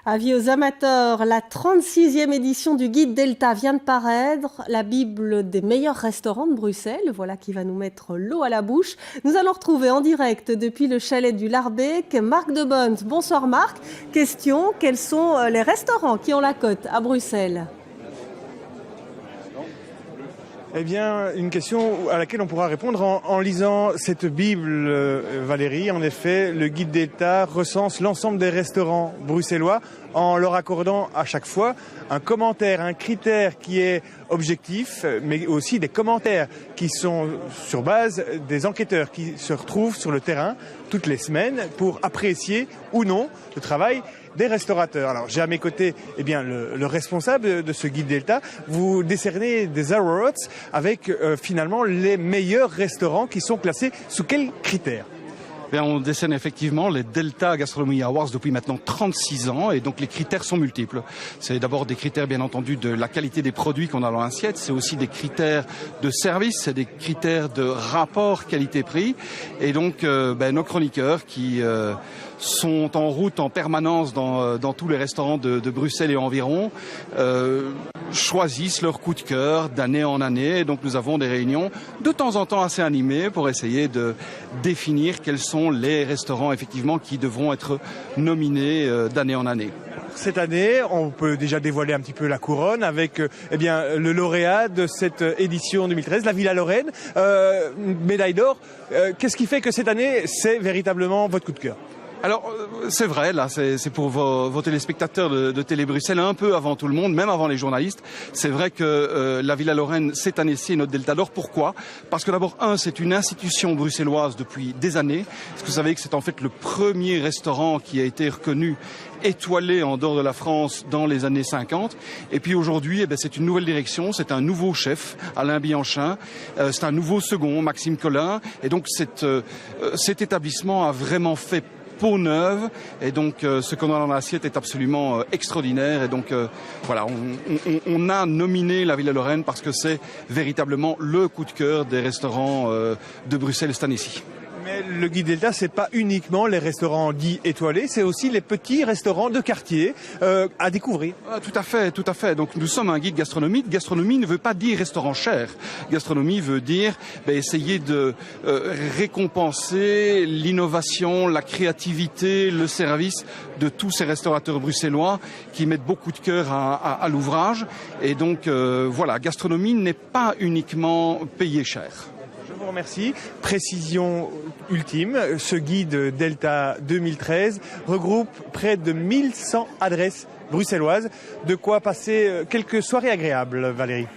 Avis aux amateurs, la 36e édition du Guide Delta vient de paraître, la Bible des meilleurs restaurants de Bruxelles, voilà qui va nous mettre l'eau à la bouche. Nous allons retrouver en direct depuis le chalet du Larbec, Marc de Bonnes. Bonsoir Marc. Question, quels sont les restaurants qui ont la cote à Bruxelles ? Eh bien, une question à laquelle on pourra répondre en lisant cette Bible, Valérie. En effet, le Guide Delta recense l'ensemble des restaurants bruxellois en leur accordant à chaque fois un commentaire, un critère qui est objectif, mais aussi des commentaires qui sont sur base des enquêteurs qui se retrouvent sur le terrain toutes les semaines pour apprécier ou non le travail des restaurateurs. Alors j'ai à mes côtés le responsable de ce Guide Delta. Vous décernez des awards avec finalement les meilleurs restaurants qui sont classés sous quels critères ? On décerne effectivement les Delta Gastronomy Awards depuis maintenant 36 ans et donc les critères sont multiples. C'est d'abord des critères bien entendu de la qualité des produits qu'on a dans l'assiette, c'est aussi des critères de service, c'est des critères de rapport qualité-prix et donc nos chroniqueurs qui sont en route en permanence dans tous les restaurants de Bruxelles et environ choisissent leur coup de cœur d'année en année. Et donc nous avons des réunions de temps en temps assez animées pour essayer de définir quels sont les restaurants effectivement qui devront être nominés d'année en année. Cette année, on peut déjà dévoiler un petit peu la couronne avec le lauréat de cette édition 2013, la Villa Lorraine, médaille d'or. Qu'est-ce qui fait que cette année, c'est véritablement votre coup de cœur ? Alors, c'est vrai, là, c'est pour vos téléspectateurs de Télé Bruxelles, un peu avant tout le monde, même avant les journalistes. C'est vrai que la Villa Lorraine, cette année-ci, est notre Delta d'or. Pourquoi ? Parce que d'abord, c'est une institution bruxelloise depuis des années. Est-ce que vous savez que c'est en fait le premier restaurant qui a été reconnu étoilé en dehors de la France dans les années 50. Et puis aujourd'hui, c'est une nouvelle direction, c'est un nouveau chef, Alain Bianchin, c'est un nouveau second, Maxime Collin. Et donc cet établissement a vraiment fait peau neuve et donc ce qu'on a dans l'assiette est absolument extraordinaire et donc on a nominé la Villa Lorraine parce que c'est véritablement le coup de cœur des restaurants de Bruxelles cette année-ci. Mais le Guide Delta, c'est pas uniquement les restaurants dits étoilés, c'est aussi les petits restaurants de quartier à découvrir. Tout à fait. Donc nous sommes un guide gastronomique. Gastronomie ne veut pas dire restaurant cher. Gastronomie veut dire essayer de récompenser l'innovation, la créativité, le service de tous ces restaurateurs bruxellois qui mettent beaucoup de cœur à l'ouvrage. Et donc gastronomie n'est pas uniquement payé cher. Je vous remercie. Précision ultime, ce guide Delta 2013 regroupe près de 1100 adresses bruxelloises. De quoi passer quelques soirées agréables, Valérie.